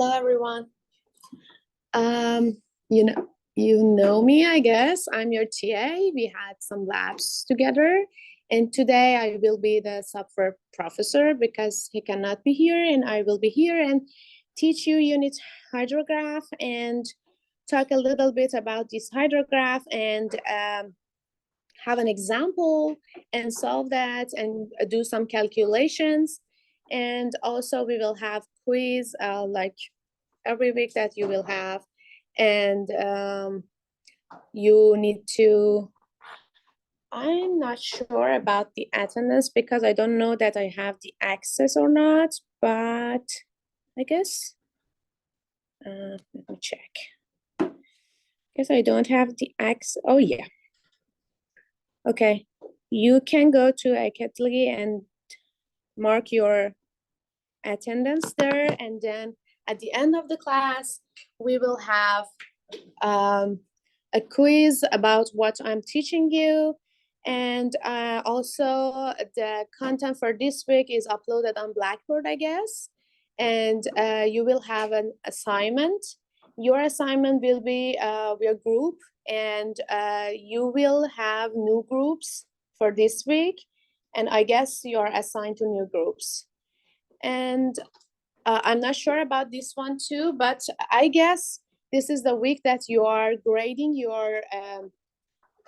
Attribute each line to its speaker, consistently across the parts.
Speaker 1: Hello, everyone. You know me, I guess. I'm your TA. We had some labs together, and today I will be the software professor because he cannot be here, and I will be here and teach you unit hydrograph and talk a little bit about this hydrograph and have an example and solve that and do some calculations. And also we will have quiz like every week that you will have, and you need to, I'm not sure about the attendance because I don't know that I have the access or not, but I guess let me check. Guess I don't have the access. Oh yeah, okay, you can go to Akatli and mark your attendance there, and then at the end of the class we will have a quiz about what I'm teaching you, and also the content for this week is uploaded on Blackboard, I guess, and you will have an assignment. Your assignment will be your group, and you will have new groups for this week, and I guess you are assigned to new groups. And I'm not sure about this one too, but I guess this is the week that you are grading your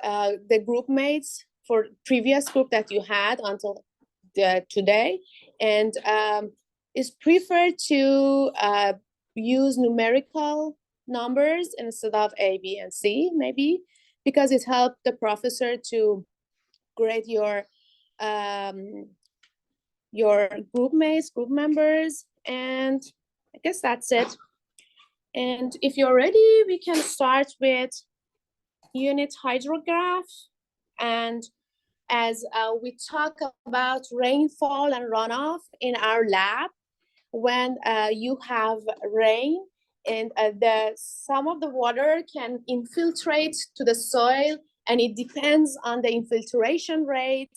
Speaker 1: the group mates for previous group that you had until today, and it's preferred to use numerical numbers instead of A, B, and C, maybe, because it helped the professor to grade your group mates, group members, and I guess that's it. And if you're ready, we can start with unit hydrograph. And as we talk about rainfall and runoff in our lab, when you have rain and some of the water can infiltrate to the soil, and it depends on the infiltration rate,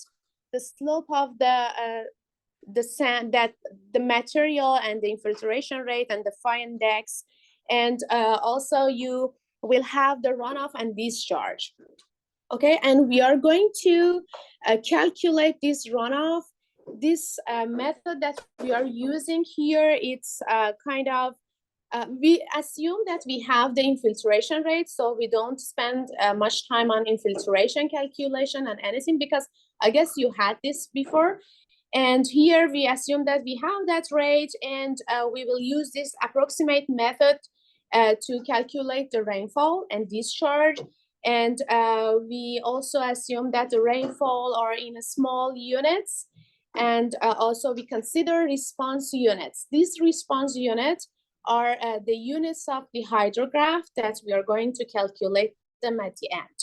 Speaker 1: the slope of the sand, that the material, and the infiltration rate, and the phi index, and also you will have the runoff and discharge. Okay, and we are going to calculate this runoff. This method that we are using here, it's kind of we assume that we have the infiltration rate, so we don't spend much time on infiltration calculation and anything, because I guess you had this before. And here we assume that we have that rate, and we will use this approximate method to calculate the rainfall and discharge. And we also assume that the rainfall are in small units, and also we consider response units. These response units are the units of the hydrograph that we are going to calculate them at the end.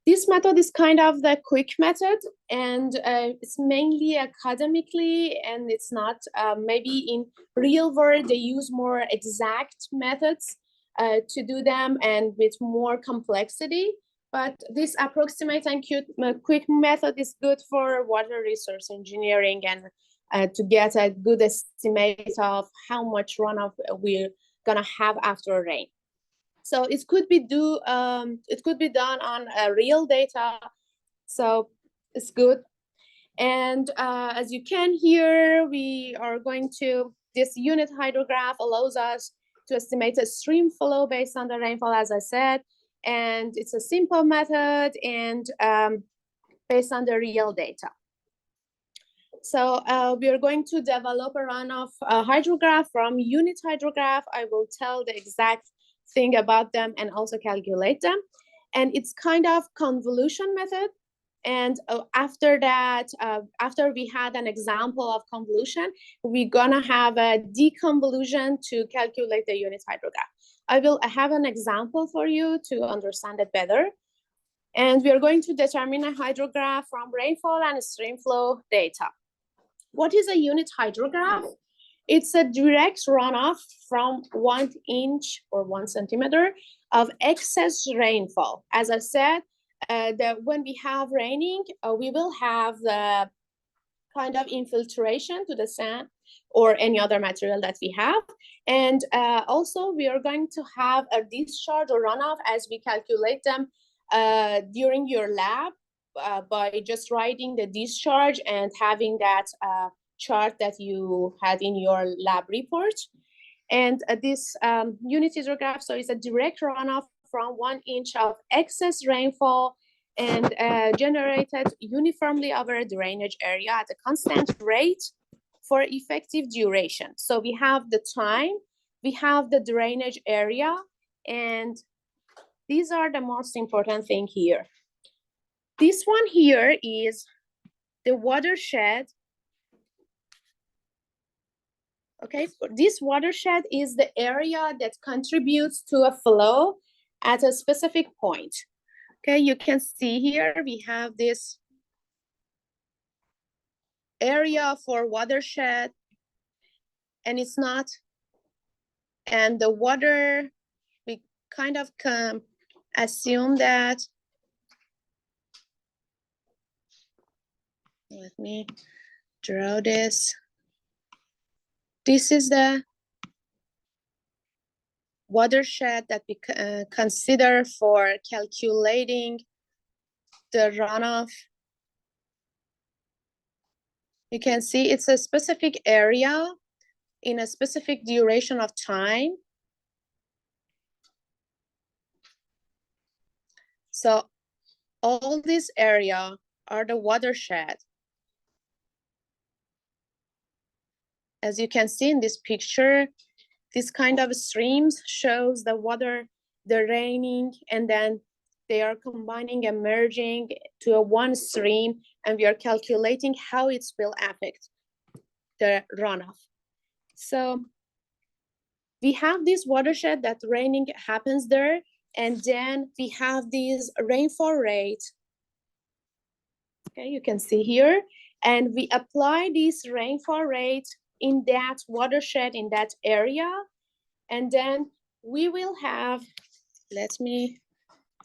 Speaker 1: This method is kind of the quick method, and it's mainly academically, and it's not maybe in real world they use more exact methods to do them and with more complexity. But this approximate and quick method is good for water resource engineering, and to get a good estimate of how much runoff we're gonna have after rain. So it could be done on real data, so it's good. And as you can hear, we are going to, this unit hydrograph allows us to estimate a stream flow based on the rainfall, as I said, and it's a simple method and based on the real data. So we are going to develop a runoff hydrograph from unit hydrograph. I will tell the exact thing about them and also calculate them. And it's kind of convolution method. And after that, after we had an example of convolution, we're gonna have a deconvolution to calculate the unit hydrograph. I will have an example for you to understand it better. And we are going to determine a hydrograph from rainfall and stream flow data. What is a unit hydrograph? It's a direct runoff from 1 inch or 1 centimeter of excess rainfall. As I said, when we have raining, we will have the kind of infiltration to the sand or any other material that we have. And also we are going to have a discharge or runoff as we calculate them during your lab by just writing the discharge and having that chart that you had in your lab report. And this unit hydrograph, so it's a direct runoff from 1 inch of excess rainfall and generated uniformly over a drainage area at a constant rate for effective duration. So we have the time, we have the drainage area, and these are the most important thing here. This one here is the watershed. Okay, this watershed is the area that contributes to a flow at a specific point. Okay, you can see here we have this area for watershed, and it's not, and the water, we kind of can assume that, let me draw this. This is the watershed that we consider for calculating the runoff. You can see it's a specific area in a specific duration of time. So all this area are the watershed. As you can see in this picture, this kind of streams shows the water, the raining, and then they are combining and merging to a one stream, and we are calculating how it will affect the runoff. So we have this watershed that raining happens there, and then we have this rainfall rate. Okay, you can see here, and we apply this rainfall rate in that watershed, in that area, and then we will have,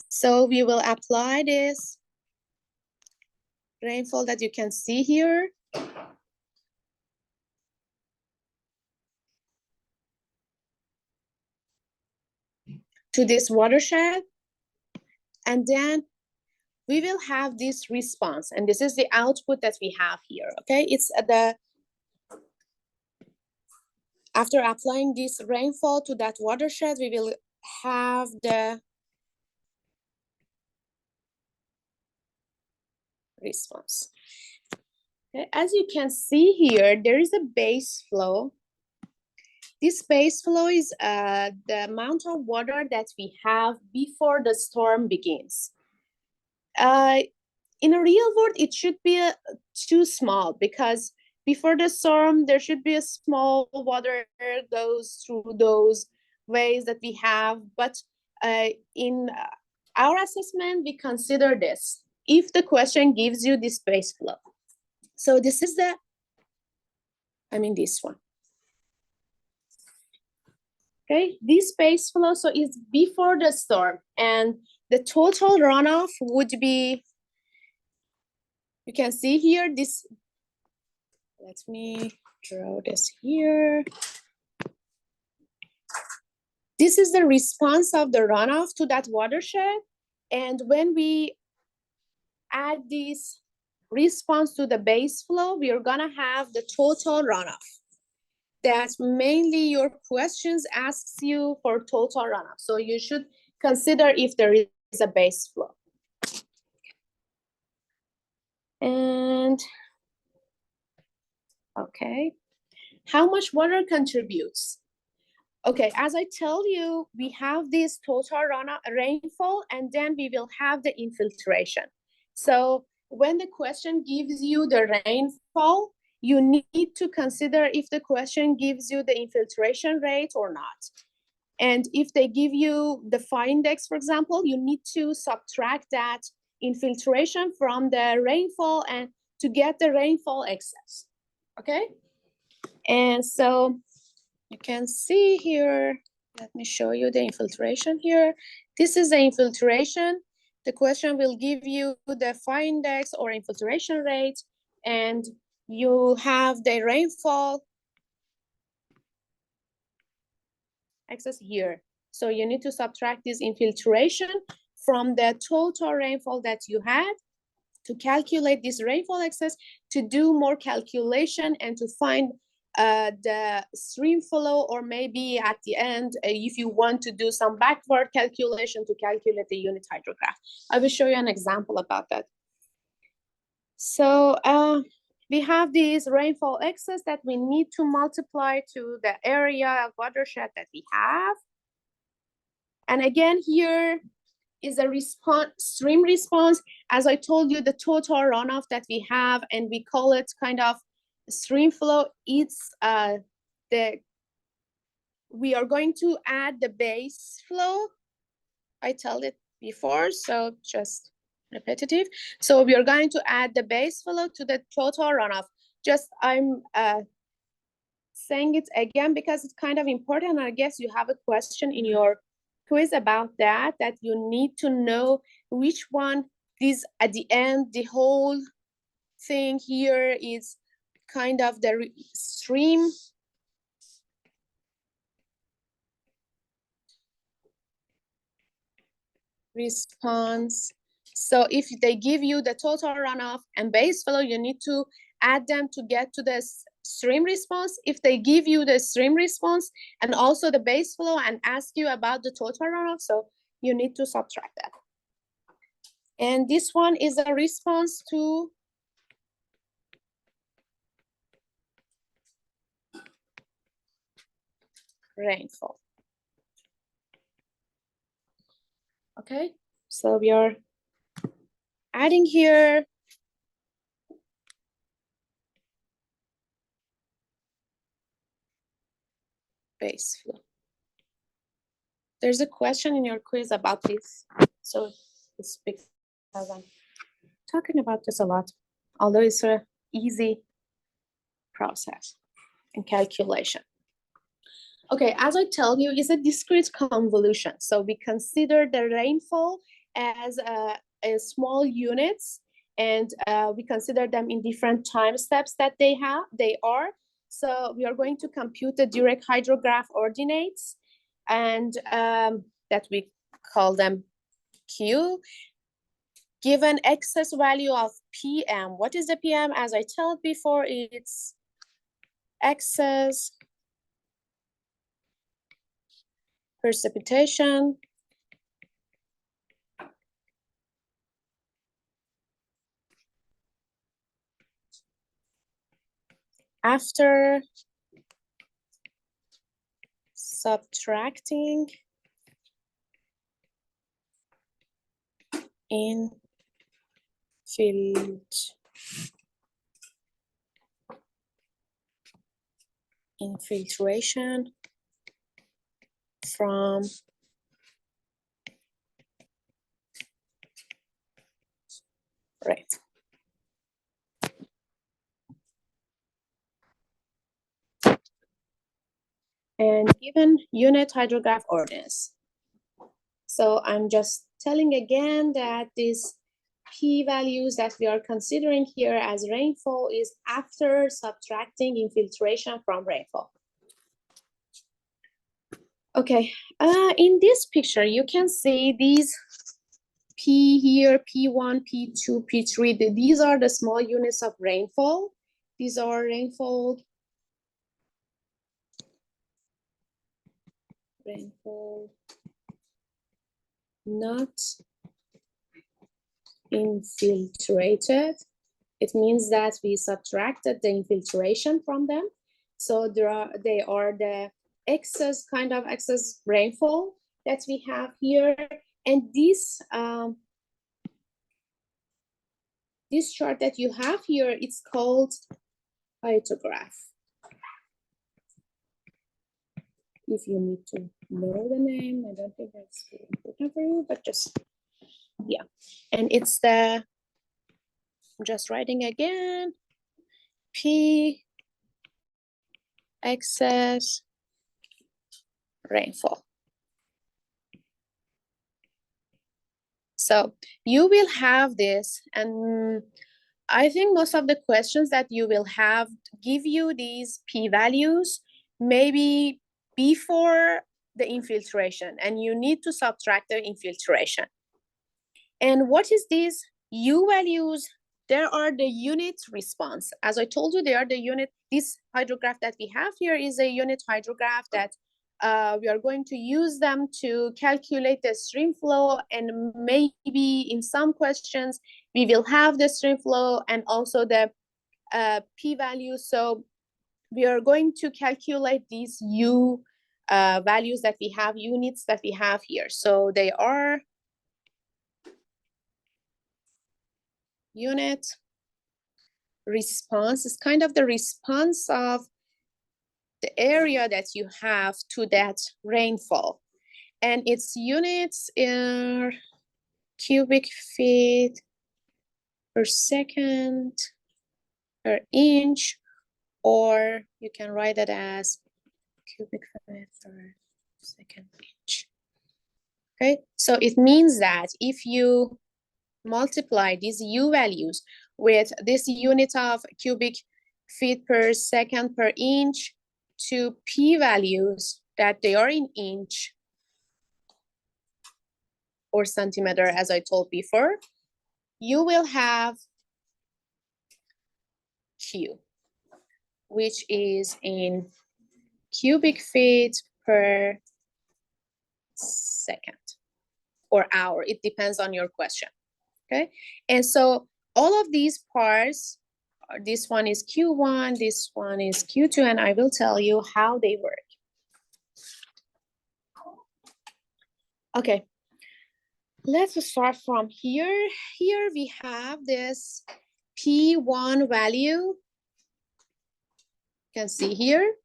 Speaker 1: so we will apply this rainfall that you can see here to this watershed, and then we will have this response, and this is the output that we have here. Okay, it's after applying this rainfall to that watershed, we will have the response. Okay, as you can see here, there is a base flow. This base flow is the amount of water that we have before the storm begins. In a real world, it should be too small, because before the storm, there should be a small water goes through those ways that we have. But in our assessment, we consider this if the question gives you this base flow. So this is the, this one. Okay, this base flow, so it's before the storm, and the total runoff would be, you can see here, this, let me draw this here. This is the response of the runoff to that watershed, and when we add this response to the base flow, we are gonna have the total runoff. That's mainly your questions asks you for total runoff. So you should consider if there is a base flow. And okay, how much water contributes? Okay, as I tell you, we have this total runoff rainfall, and then we will have the infiltration. So when the question gives you the rainfall, you need to consider if the question gives you the infiltration rate or not. And if they give you the phi index, for example, you need to subtract that infiltration from the rainfall and to get the rainfall excess, okay? And so you can see here, let me show you the infiltration here. This is the infiltration. The question will give you the phi index or infiltration rate, and you have the rainfall excess here. So you need to subtract this infiltration from the total rainfall that you had to calculate this rainfall excess, to do more calculation and to find the stream flow, or maybe at the end, if you want to do some backward calculation to calculate the unit hydrograph. I will show you an example about that. So we have this rainfall excess that we need to multiply to the area of watershed that we have. And again, here is a response, stream response. As I told you, the total runoff that we have, and we call it kind of stream flow. It's we are going to add the base flow. I told it before, so just repetitive. So we are going to add the base flow to the total runoff. Just I'm saying it again because it's kind of important. I guess you have a question in your quiz about that you need to know which one is at the end. The whole thing here is kind of the stream response. So if they give you the total runoff and base flow, you need to add them to get to the stream response. If they give you the stream response and also the base flow and ask you about the total runoff, so you need to subtract that. And this one is a response to rainfall. Okay, so we are adding here base flow. There's a question in your quiz about this, so it's because I'm talking about this a lot, although it's an easy process and calculation. Okay, as I tell you, it's a discrete convolution. So we consider the rainfall as a small units, and we consider them in different time steps that they are. So we are going to compute the direct hydrograph ordinates, and that we call them Q. Given excess value of PM. What is the PM? As I told before, it's excess precipitation after subtracting infiltration from rain. And given unit hydrograph ordinance. So I'm just telling again that these P values that we are considering here as rainfall is after subtracting infiltration from rainfall. Okay, in this picture, you can see these P here, P1, P2, P3. These are the small units of rainfall. These are rainfall not infiltrated. It means that we subtracted the infiltration from them. So they are the excess rainfall that we have here. And this chart that you have here, it's called hydrograph. If you need to know the name, I don't think that's really important for you, but just, yeah. And it's the, I'm just writing again, P excess rainfall. So you will have this, and I think most of the questions that you will have give you these P values maybe before the infiltration, and you need to subtract the infiltration. And what is these U values? There are the unit response. As I told you, they are the unit. This hydrograph that we have here is a unit hydrograph that we are going to use them to calculate the stream flow, and maybe in some questions we will have the stream flow and also the p-value. So we are going to calculate these U values that we have, units that we have here. So they are unit response. Is kind of the response of the area that you have to that rainfall. And its units in cubic feet per second per inch, or you can write it as cubic feet per second inch. Okay, so it means that if you multiply these U values with this unit of cubic feet per second per inch to P values that they are in inch or centimeter, as I told before, you will have Q, which is in cubic feet per second or hour. It depends on your question. Okay, and so all of these parts, this one is Q1, this one is Q2, and I will tell you how they work. Okay, let's start from here. Here we have this P1 value. You can see here,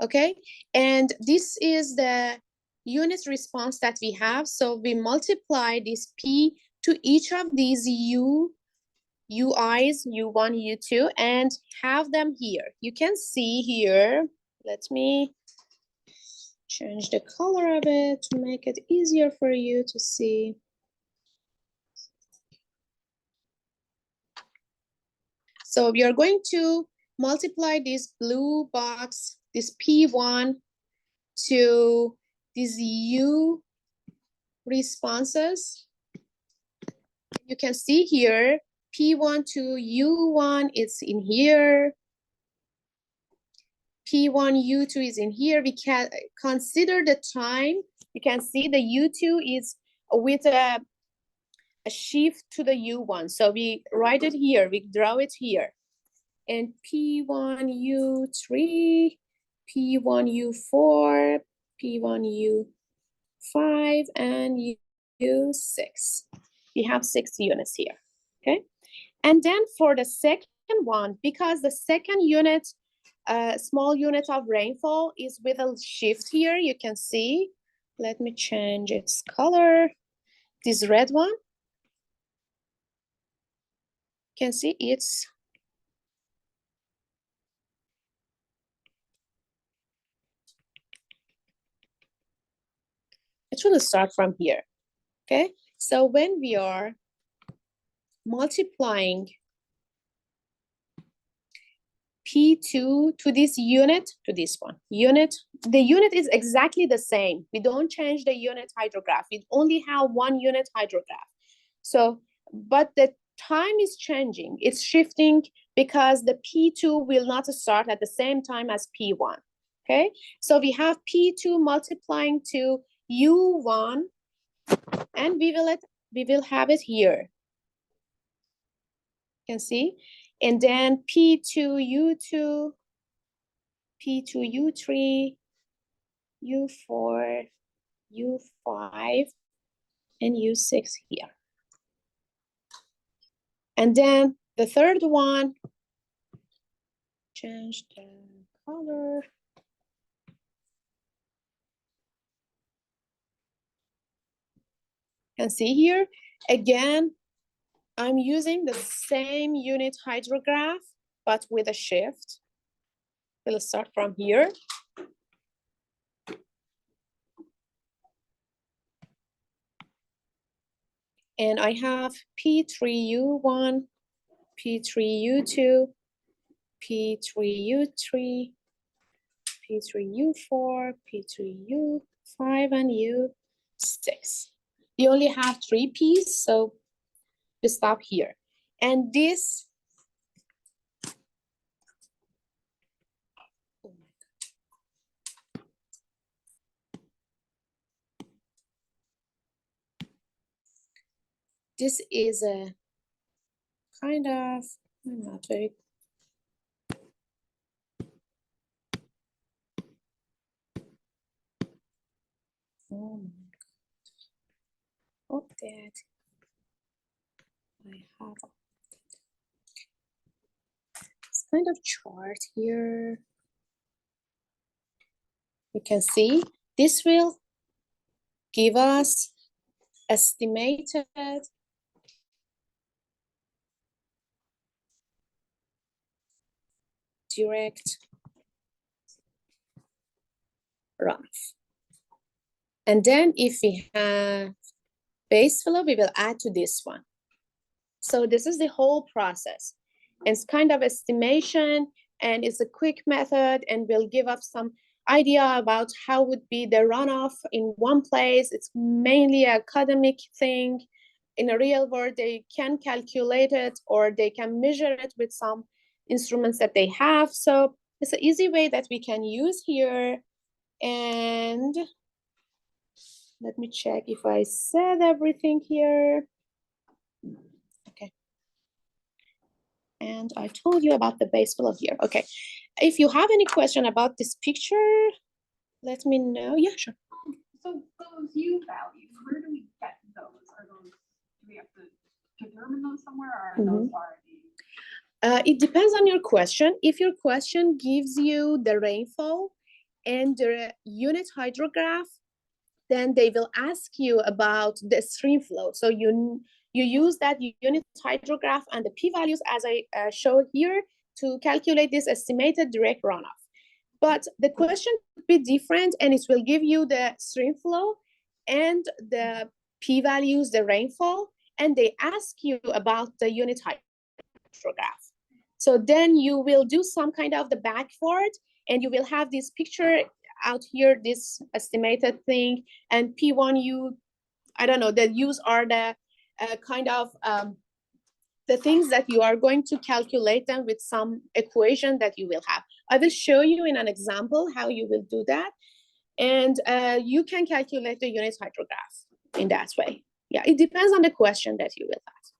Speaker 1: okay? And this is the unit response that we have. So we multiply this P to each of these UIs, U1, U2, and have them here. You can see here, let me change the color of it to make it easier for you to see. So we are going to multiply this blue box, this P1, to these U responses. You can see here, P1 to U1, it's in here. P1, U2 is in here. We can consider the time. You can see the U2 is with a shift to the U1. So we write it here, we draw it here. And P1, U3, P1, U4, P1, U5, and U6. We have 6 units here, okay? And then for the second one, because the second unit, small unit of rainfall is with a shift here, you can see. Let me change its color. This red one. You can see it's it should start from here, okay? So when we are multiplying P2 to this unit, to this one, unit, the unit is exactly the same. We don't change the unit hydrograph. We only have one unit hydrograph. So, but the time is changing. It's shifting because the P2 will not start at the same time as P1, okay? So we have P2 multiplying to U1, and we will have it here. You can see, and then P2U2, P2U3, U4, U5, and U6 here. And then the third one, change the color. You can see here, again, I'm using the same unit hydrograph, but with a shift. We'll start from here. And I have P3U1, P3U2, P3U3, P3U4, P3U5, 5 and U6. You only have 3 P's, so you stop here. And this, this is a kind of, not very, oh my God. Oh, that I have this kind of chart here. You can see this will give us estimated direct runoff. And then if we have base flow, we will add to this one. So this is the whole process. It's kind of estimation, and it's a quick method, and will give us some idea about how would be the runoff in one place. It's mainly an academic thing. In a real world, they can calculate it, or they can measure it with some instruments that they have. So it's an easy way that we can use here. And let me check if I said everything here. Okay. And I told you about the base flow here. Okay. If you have any question about this picture, let me know. Yeah, sure.
Speaker 2: So those U values, where do we get those? Are those, do we have to determine those somewhere, or are those already?
Speaker 1: It depends on your question. If your question gives you the rainfall and the unit hydrograph, then they will ask you about the stream flow. So you use that unit hydrograph and the p-values as I show here to calculate this estimated direct runoff. But the question would be different, and it will give you the stream flow and the p-values, the rainfall, and they ask you about the unit hydrograph. So then you will do some kind of the backward, and you will have this picture out here, this estimated thing, and P1U, I don't know, the U's are the kind of the things that you are going to calculate them with some equation that you will have. I will show you in an example how you will do that. And you can calculate the unit hydrograph in that way. Yeah, it depends on the question that you will have.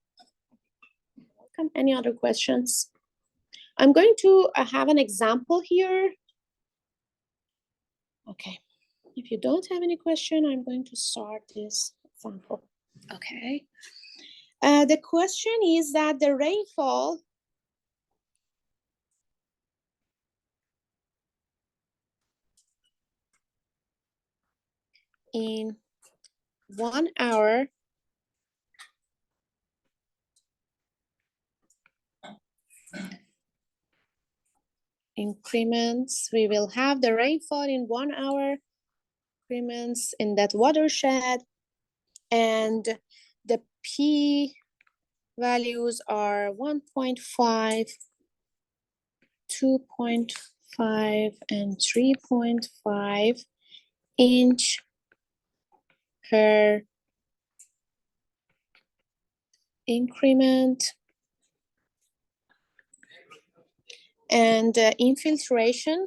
Speaker 1: Welcome. Any other questions? I'm going to have an example here. Okay. If you don't have any question, I'm going to start this example. Okay. The question is that the rainfall in 1 hour increments, we will have the rainfall in 1 hour increments in that watershed, and the P values are 1.5, 2.5, and 3.5 inch per increment. And infiltration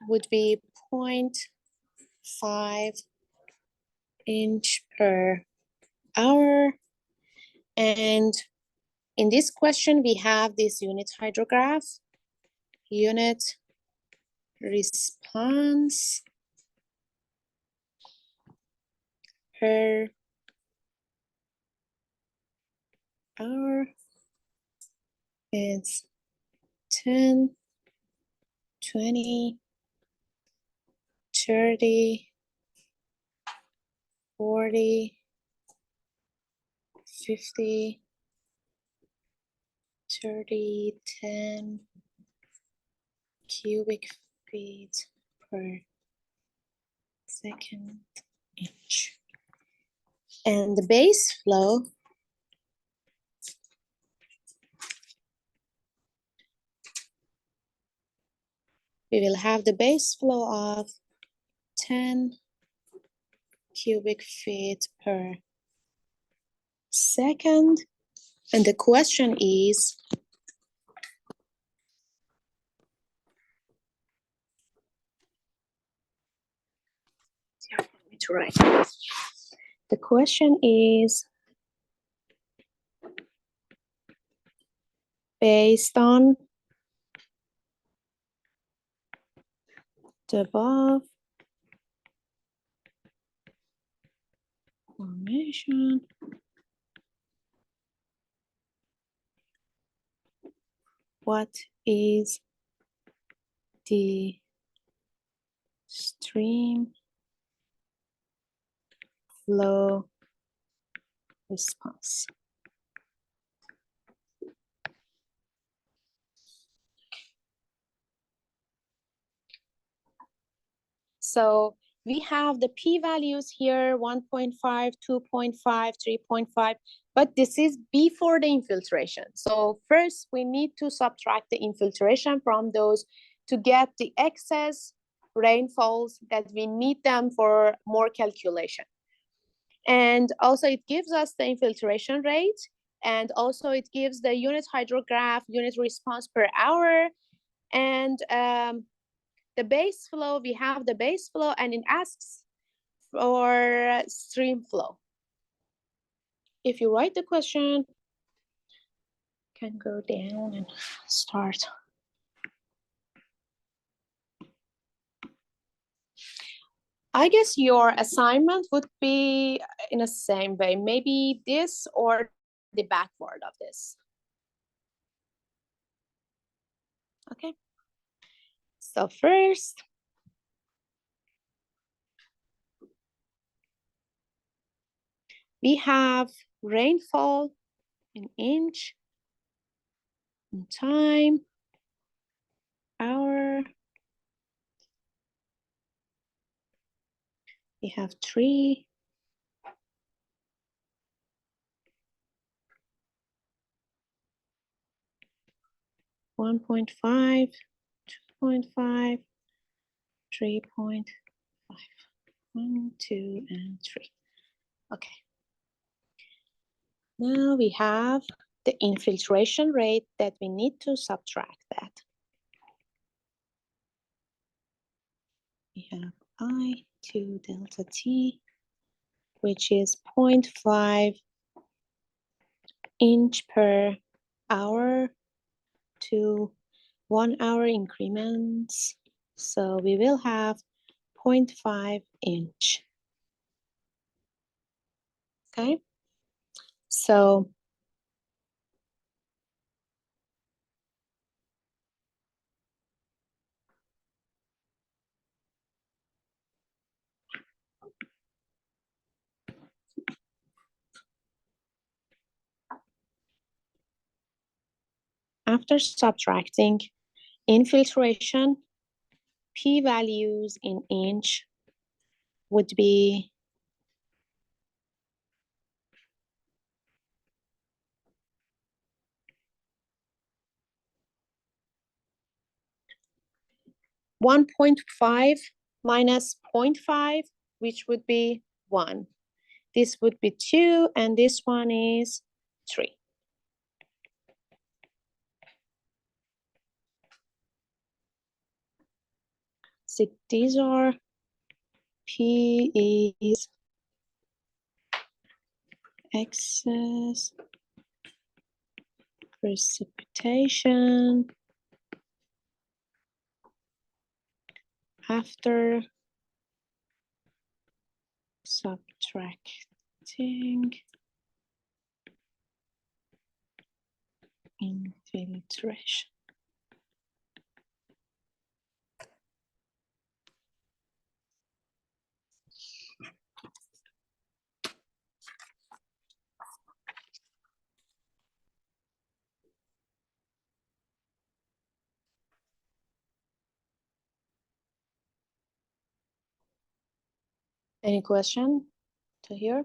Speaker 1: would be 0.5 inch per hour. And in this question, we have this unit hydrograph, unit response per hour. It's 10, 20, 30, 40, 50, 30, 10 cubic feet per second inch. And the base flow we will have the base flow of 10 cubic feet per second. And the question is, here for me to write. The question is, based on the above formation, what is the stream flow response? So we have the p-values here, 1.5, 2.5, 3.5, but this is before the infiltration. So first we need to subtract the infiltration from those to get the excess rainfalls that we need them for more calculation. And also it gives us the infiltration rate, and also it gives the unit hydrograph, unit response per hour, and the base flow, we have the base flow, and it asks for stream flow. If you write the question, can go down and start. I guess your assignment would be in the same way, maybe this or the backward of this. Okay. So first, we have rainfall in inch, in time, hour. We have 3. 1.5, 2.5, 3.5, 1, 2, and 3. Okay. Now we have the infiltration rate that we need to subtract that. We have I to delta T, which is 0.5 inch per hour to 1 hour increments. So we will have 0.5 inch. Okay. So after subtracting infiltration, p-values in inch would be 1.5 minus 0.5, which would be 1. This would be 2, and this one is 3. So these are P is excess precipitation after subtracting infiltration. Any question to here?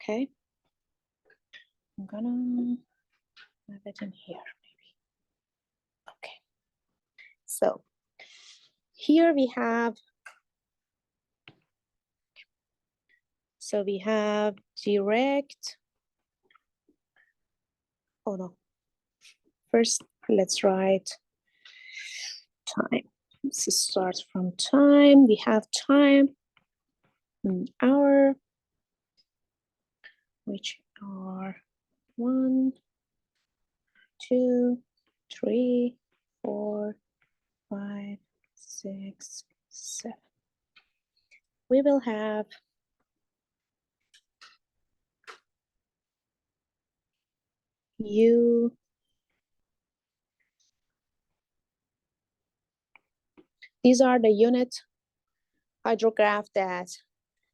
Speaker 1: Okay. I'm gonna have it in here, maybe. So here we have, direct, oh no, first let's write time. Let's start from time. We have time in hour, which are 1, 2, 3, 4, 5, 6, 7. We will have U. These are the unit hydrograph that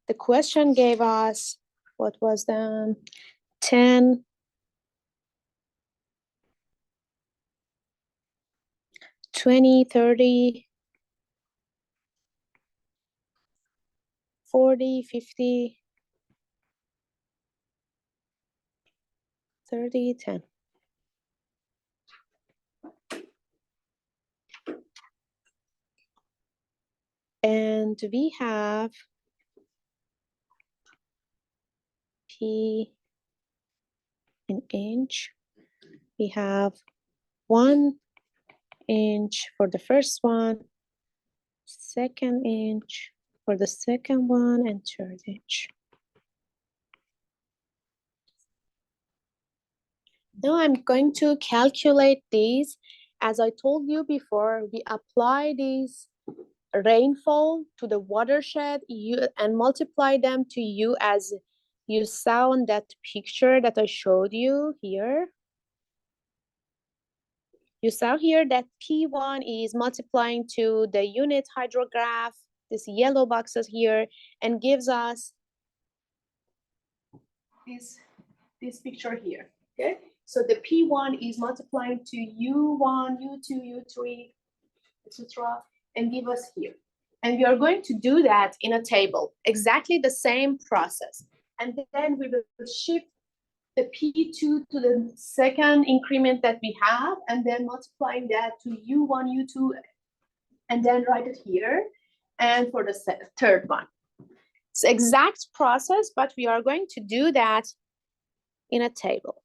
Speaker 1: the question gave us. What was the 10, 20, 30, 40, 50, 30, 10. And we have P in inch. We have 1 inch for the first one, 2nd inch for the second one, and 3rd inch. Now I'm going to calculate these. As I told you before, we apply these rainfall to the watershed and multiply them to U as you saw in that picture that I showed you here. You saw here that P1 is multiplying to the unit hydrograph, this yellow boxes here, and gives us this picture here, okay? So the P1 is multiplying to U1, U2, U3, etc., and give us here. And we are going to do that in a table, exactly the same process. And then we will shift the P2 to the second increment that we have, and then multiplying that to U1, U2, and then write it here. And for the third one. It's exact process, but we are going to do that in a table.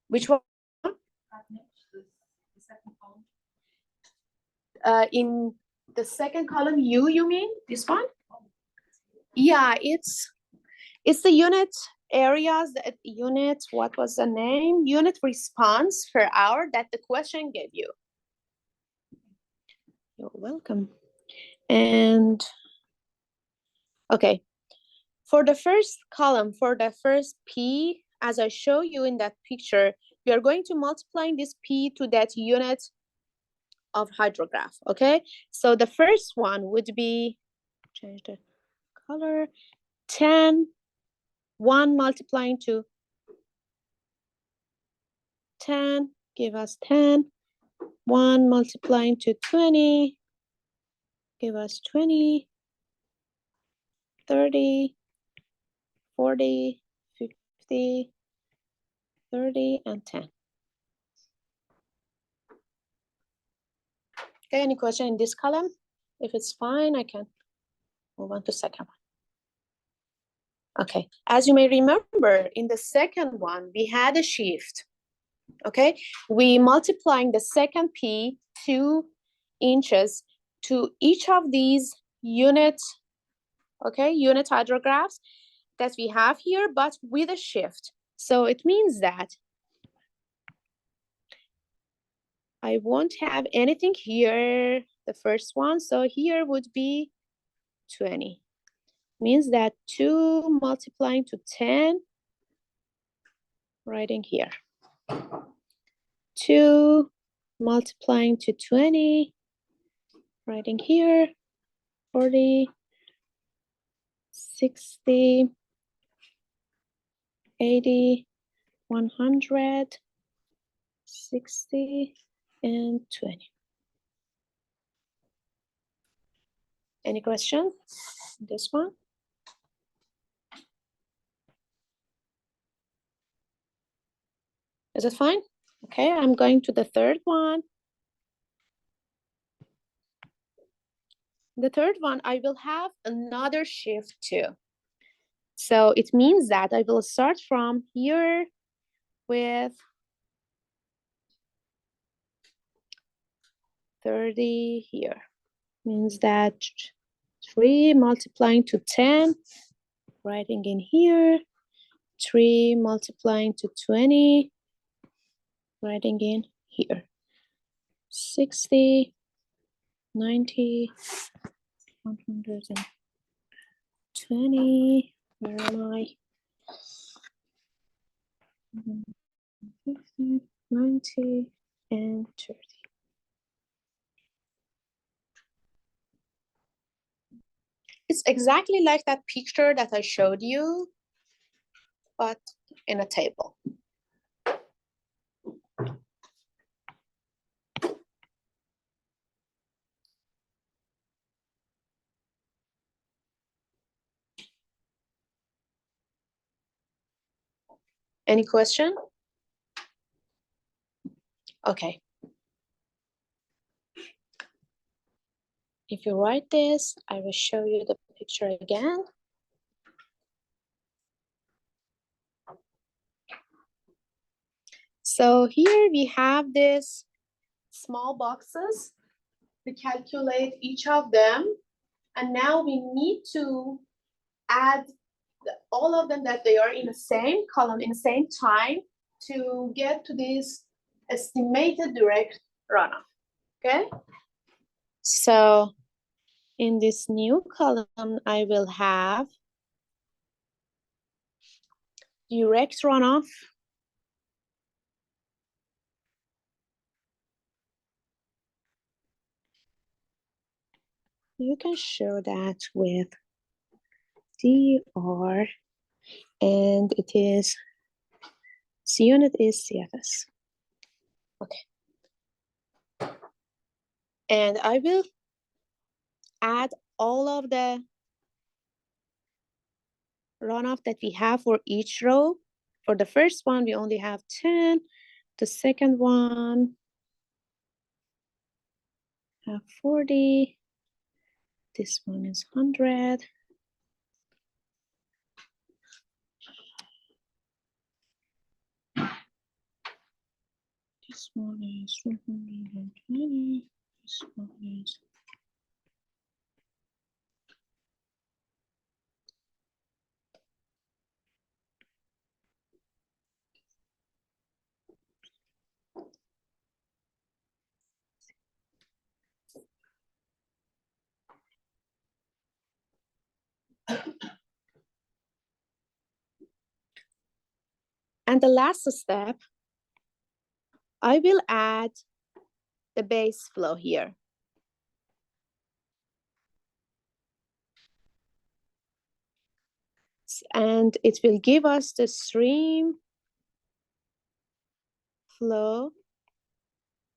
Speaker 1: Which one? In the second column, you mean this one? Yeah, it's the unit areas, the unit, what was the name? Unit response per hour that the question gave you. You're welcome. And okay, for the first column, for the first P, as I show you in that picture, we are going to multiply this P to that unit of hydrograph, okay? So the first one would be, change the color, 10, 1 multiplying to 10, give us 10, 1 multiplying to 20, give us 20, 30, 40, 50, 30, and 10. Okay, any question in this column? If it's fine, I can move on to second one. Okay, as you may remember, in the second one, we had a shift. Okay, we multiplying the second P 2 inches to each of these unit hydrographs that we have here, but with a shift. So it means that I won't have anything here, the first one, so here would be 20. Means that 2 multiplying to 10, writing here. 2 multiplying to 20, writing here. 40, 60, 80, 100, 60, and 20. Any question? This one? Is it fine? Okay, I'm going to the third one. The third one, I will have another shift too. So it means that I will start from here with 30 here. Means that 3 multiplying to 10, writing in here, 3 multiplying to 20, writing in here. 60, 90, 120, where am I? 50, 90, and 30. It's exactly like that picture that I showed you, but in a table. Any question? Okay. If you write this, I will show you the picture again. So here we have this small boxes. We calculate each of them. And now we need to add all of them that they are in the same column, in the same time, to get to this estimated direct runoff, okay? So in this new column, I will have direct runoff, you can show that with DR, and it is, C unit is CFS. Okay. And I will add all of the runoff that we have for each row. For the first one, we only have 10. The second one have 40. This one is 100. This one is 120. This one is and the last step, I will add the base flow here. And it will give us the stream flow.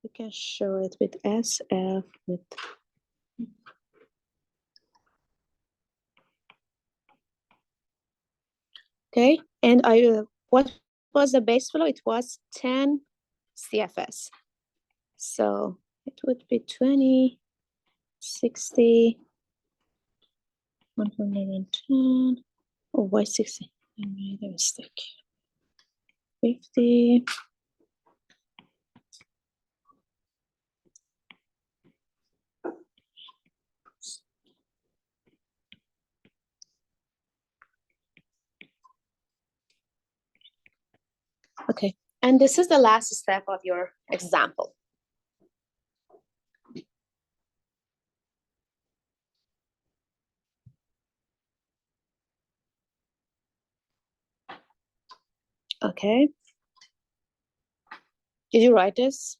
Speaker 1: We can show it with SF, with okay, and what was the base flow? It was 10 CFS. So it would be 20, 60, 110. Oh, why 60? I made a mistake. 50. Okay, and this is the last step of your example. Okay. Did you write this?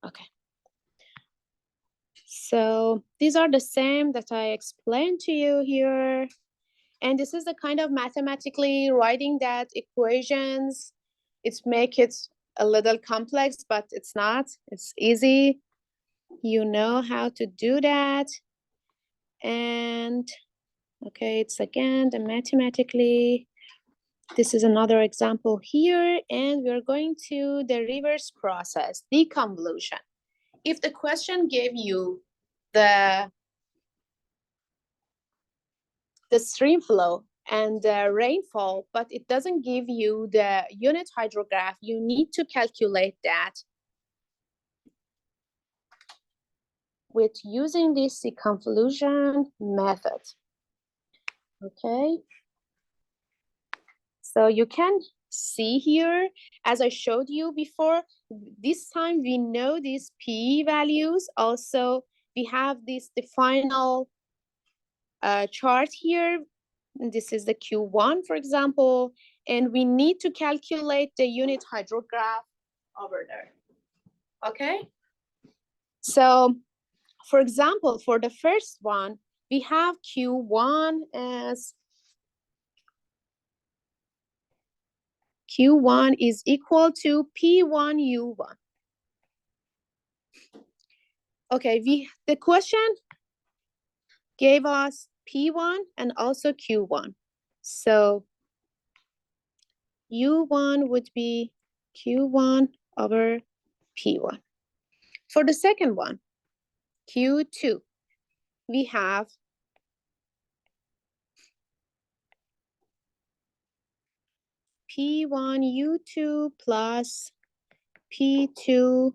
Speaker 1: Okay. So these are the same that I explained to you here. And this is the kind of mathematically writing that equations, it make it a little complex, but it's not. It's easy. You know how to do that. And okay, it's again the mathematically This is another example here, and we're going to the reverse process, deconvolution. If the question gave you the stream flow and the rainfall, but it doesn't give you the unit hydrograph, you need to calculate that with using this deconvolution method. Okay. So you can see here, as I showed you before, this time we know these P values. Also, we have the final chart here. This is the Q1, for example, and we need to calculate the unit hydrograph over there. Okay. So, for example, for the first one, we have Q1 as Q1 is equal to P1U1. Okay, the question gave us P1 and also Q1. So U1 would be Q1 over P1. For the second one, Q2, we have P1U2 plus P2U1.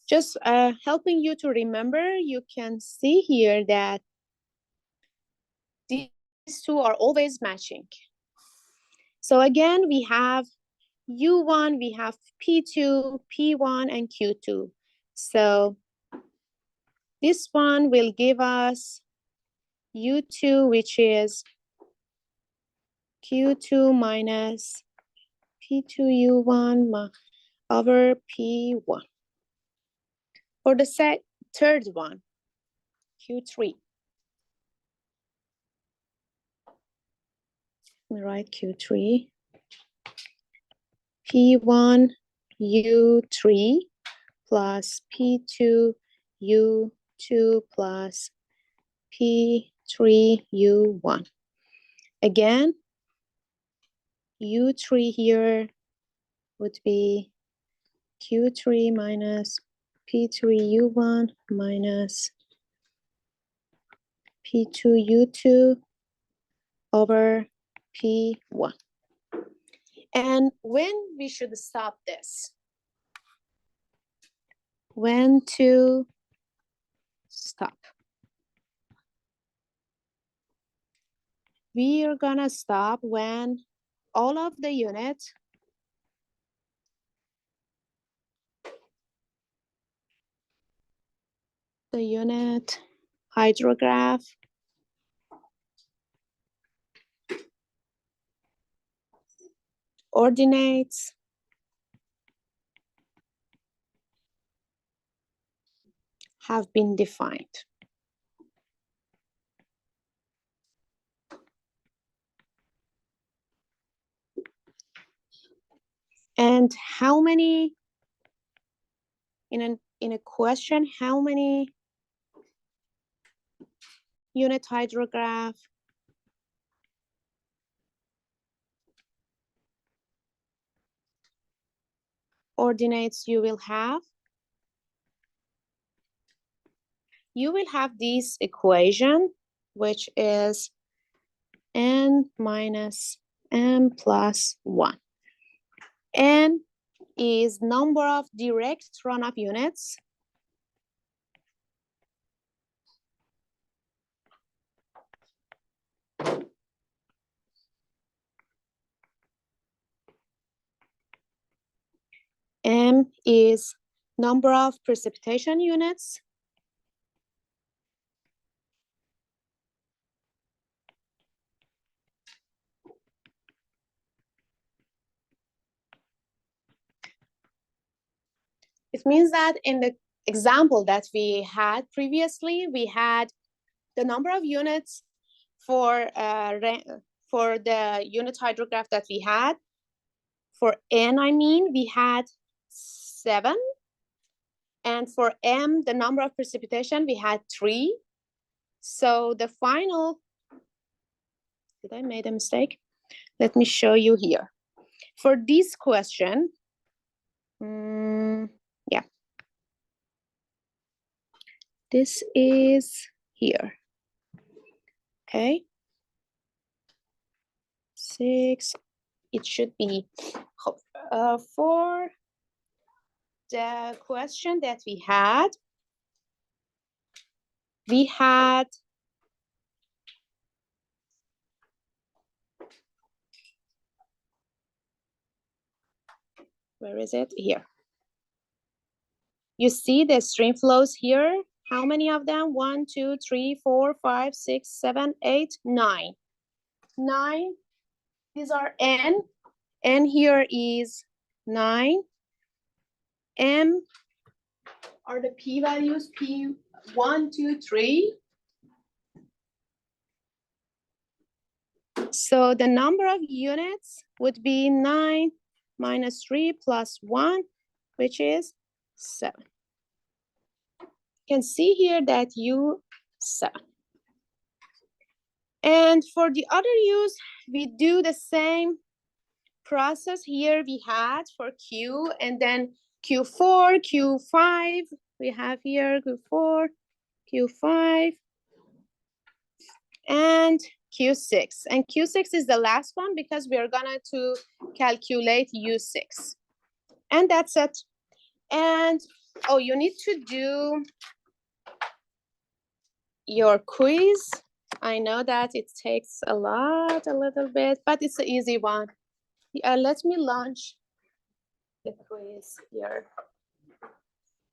Speaker 1: Just helping you to remember, you can see here that these two are always matching. So again, we have U1, we have P2, P1, and Q2. So this one will give us U2, which is Q2 minus P2U1 over P1. For the third one, Q3. Let me write Q3. P1U3 plus P2U2 plus P3U1. Again, U3 here would be Q3 minus P3U1 minus P2U2 over P1. And when we should stop this? When to stop? We are gonna stop when all of the units hydrograph ordinates have been defined. And how many, in a question, how many unit hydrograph ordinates you will have? You will have this equation, which is n minus m plus 1. N is number of direct runoff units. M is number of precipitation units. It means that in the example that we had previously, we had the number of units for the unit hydrograph that we had. For N, I mean, we had 7. And for M, the number of precipitation, we had 3. So the final Did I make a mistake? Let me show you here. For this question, yeah. This is here, okay? 6, it should be, for the question that we had, where is it? Here. You see the stream flows here? How many of them? 1, 2, 3, 4, 5, 6, 7, 8, 9. 9, these are N. N here is 9. M are the P values, P 1, 2, 3. So the number of units would be 9 minus 3 plus 1, which is 7. You can see here that U7. And for the other use, we do the same process here we had for Q, and then Q4, Q5, we have here Q4, Q5, and Q6. And Q6 is the last one because we are gonna to calculate U6. And that's it. And, oh, you need to do your quiz. I know that it takes a little bit, but it's an easy one. Let me launch the quiz here.